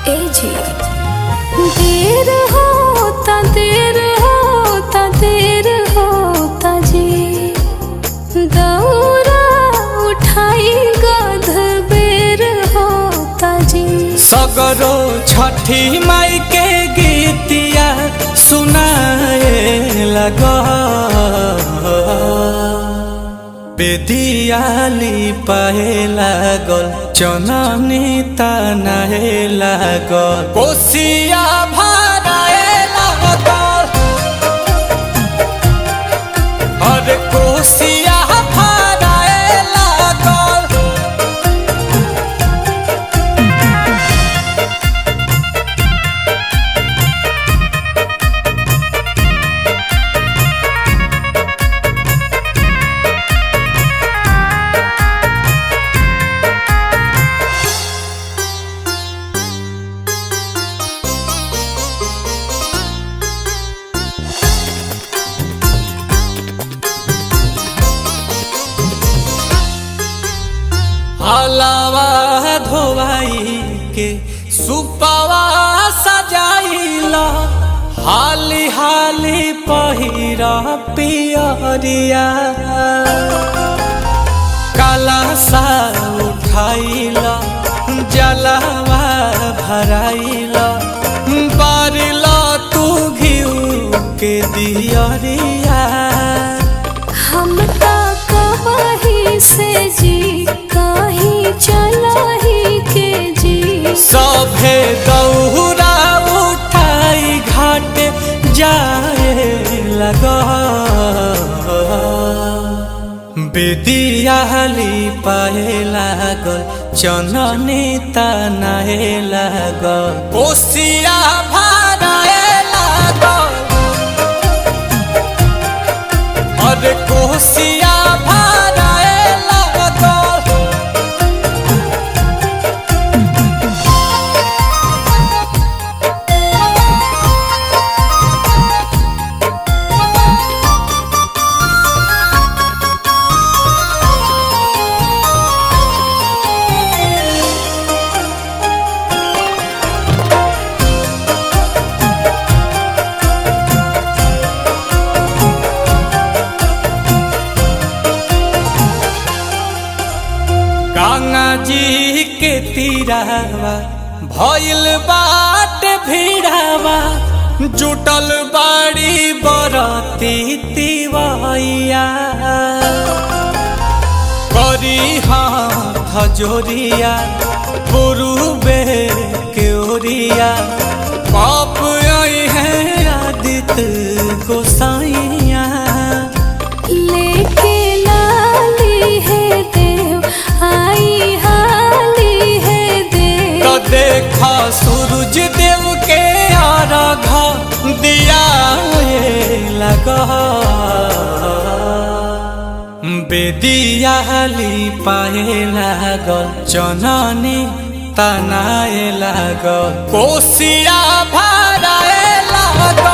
ए जी देर होता जी दौरा उठाई गध बेर होता जी। सगरो छठी माई के गीतिया सुनाए लगा बेदियाली पाए लागल चननी तनाए लागल कोसिया भराए लागल अरे कोसिया भराए लागल। हलावा धोवाई के सुपावा सजाइला हाली हाली पहिरा पियरिया काला सा उठाइला जलावा भराइला बारिला तू घिउ के दियरिया। हम तो कहीं से जी कहीं चला ही के जी सभे दौरा उठाई घाट जाए लगा बेदियाली पाए लागल चननी तनाए लागल कोसिया भराए लागल अरे कोसिया भराए लागल। गंगा जी के तीरावा भइल बाट भीड़ावा जुटल बाड़ी बरती तिवैया करी हाथ जोरिया पुरुबे के ओरिया पाप आई है आदित्य गोसाइया लेके लाली है देव आई हाली है देव तो देखा सूरज देव के आराधा दिया लगा बेदियाली पाए लागल चननी तनाए लागल कोसिया भराए लागल।